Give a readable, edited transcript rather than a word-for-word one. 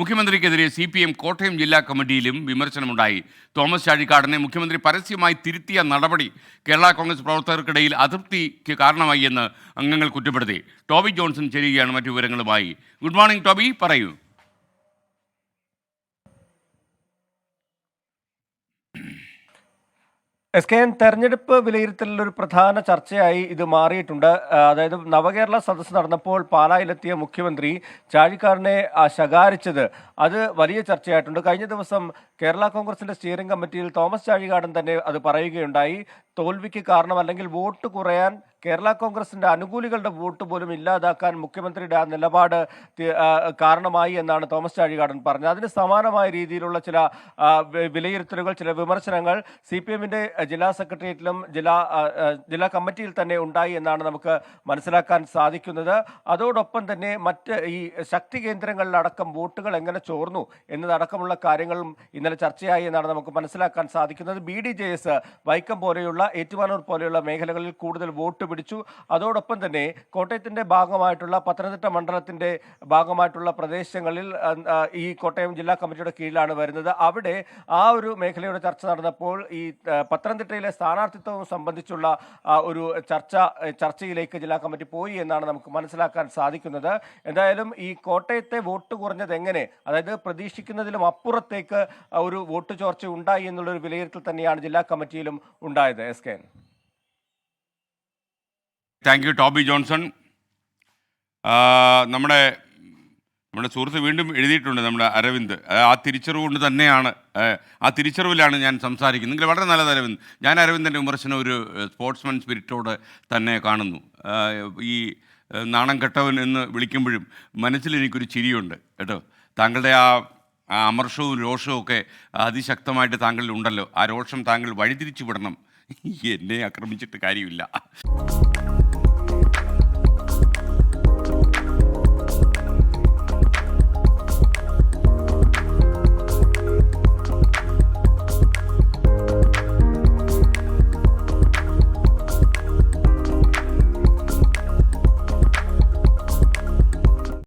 മുഖ്യമന്ത്രിക്കെതിരെ CPM കോട്ടയം ജില്ലാ കമ്മിറ്റിയിലും വിമർശനമുണ്ടായി. Thomas ചാഴിക്കാടനെ മുഖ്യമന്ത്രി പരസ്യമായി തിരുത്തിയ നടപടി കേരള കോൺഗ്രസ് പ്രവർത്തകർക്കിടയിൽ അതൃപ്തിക്ക് കാരണമായി എന്ന് അംഗങ്ങൾ കുറ്റപ്പെടുത്തി. ടോബി ജോൺസൺ ചേരുകയാണ് മറ്റു വിവരങ്ങളുമായി. ഗുഡ് മോർണിംഗ് ടോബി, പറയൂ. SKN തെരഞ്ഞെടുപ്പ് വിലയിരുത്തലിൽ ഒരു പ്രധാന ചർച്ചയായി ഇത് മാറിയിട്ടുണ്ട്. അതായത് നവകേരള സദസ്സ് നടന്നപ്പോൾ പാലായിലെത്തിയ മുഖ്യമന്ത്രി ചാഴിക്കാടനെ ശകാരിച്ചത് അത് വലിയ ചർച്ചയായിട്ടുണ്ട്. കഴിഞ്ഞ ദിവസം കേരള കോൺഗ്രസിന്റെ സ്റ്റിയറിംഗ് കമ്മിറ്റിയിൽ തോമസ് ചാഴികാടൻ തന്നെ അത് പറയുകയുണ്ടായി. തോൽവിക്ക് കാരണം അല്ലെങ്കിൽ വോട്ട് കുറയാൻ കേരള കോൺഗ്രസിന്റെ അനുകൂലികളുടെ വോട്ട് പോലും ഇല്ലാതാക്കാൻ മുഖ്യമന്ത്രിയുടെ ആ നിലപാട് കാരണമായി എന്നാണ് തോമസ് ചാഴികാടൻ പറഞ്ഞത്. അതിന് സമാനമായ രീതിയിലുള്ള ചില വിലയിരുത്തലുകൾ, ചില വിമർശനങ്ങൾ CPMന്റെ ജില്ലാ സെക്രട്ടേറിയറ്റിലും ജില്ലാ കമ്മിറ്റിയിൽ തന്നെ ഉണ്ടായി എന്നാണ് നമുക്ക് മനസ്സിലാക്കാൻ സാധിക്കുന്നത്. അതോടൊപ്പം തന്നെ മറ്റ് ഈ ശക്തി കേന്ദ്രങ്ങളിലടക്കം വോട്ടുകൾ എങ്ങനെ ചോർന്നു എന്നതടക്കമുള്ള കാര്യങ്ങളും ഇന്നലെ ചർച്ചയായി എന്നാണ് നമുക്ക് മനസ്സിലാക്കാൻ സാധിക്കുന്നത്. BDJS വൈക്കം പോലെയുള്ള ഏറ്റുമാനൂർ പോലെയുള്ള മേഖലകളിൽ കൂടുതൽ വോട്ട് പിടിച്ചു. അതോടൊപ്പം തന്നെ കോട്ടയത്തിന്റെ ഭാഗമായിട്ടുള്ള പത്തനംതിട്ട മണ്ഡലത്തിന്റെ ഭാഗമായിട്ടുള്ള പ്രദേശങ്ങളിൽ ഈ കോട്ടയം ജില്ലാ കമ്മിറ്റിയുടെ കീഴിലാണ് വരുന്നത്. അവിടെ ആ ഒരു മേഖലയുടെ ചർച്ച നടന്നപ്പോൾ ഈ പത്തനംതിട്ടയിലെ സ്ഥാനാർത്ഥിത്വം സംബന്ധിച്ചുള്ള ഒരു ചർച്ചയിലേക്ക് ജില്ലാ കമ്മിറ്റി പോയി എന്നാണ് നമുക്ക് മനസ്സിലാക്കാൻ സാധിക്കുന്നത്. എന്തായാലും ഈ കോട്ടയത്തെ വോട്ട് കുറഞ്ഞത് എങ്ങനെ, അതായത് പ്രതീക്ഷിക്കുന്നതിലും അപ്പുറത്തേക്ക് ഒരു വോട്ട് ചോർച്ച ഉണ്ടായി എന്നുള്ളൊരു വിലയിരുത്തൽ തന്നെയാണ് ജില്ലാ കമ്മിറ്റിയിലും ഉണ്ടായത്. SKN. Thank you Toby Johnson. നമ്മുടെ സുഹൃത്ത് വീണ്ടും എഴുതിയിട്ടുണ്ട്, നമ്മുടെ അരവിന്ദ്. ആ തിരിച്ചറിവ് കൊണ്ട് തന്നെയാണ്, ആ തിരിച്ചറിവിലാണ് ഞാൻ സംസാരിക്കുന്നത്. നിങ്ങൾ വളരെ നല്ലത് അരവിന്ദ്. ഞാൻ അരവിന്ദൻ്റെ വിമർശനം ഒരു സ്പോർട്സ്മാൻ സ്പിരിറ്റോട് തന്നെ കാണുന്നു. ഈ നാണം കെട്ടവൻ എന്ന് വിളിക്കുമ്പോഴും മനസ്സിൽ എനിക്കൊരു ചിരിയുണ്ട് കേട്ടോ. താങ്കളുടെ ആ അമർഷവും രോഷവും ഒക്കെ അതിശക്തമായിട്ട് താങ്കളിൽ ഉണ്ടല്ലോ. ആ രോഷം താങ്കൾ വഴിതിരിച്ചു വിടണം. എന്നെ ആക്രമിച്ചിട്ട് കാര്യമില്ല.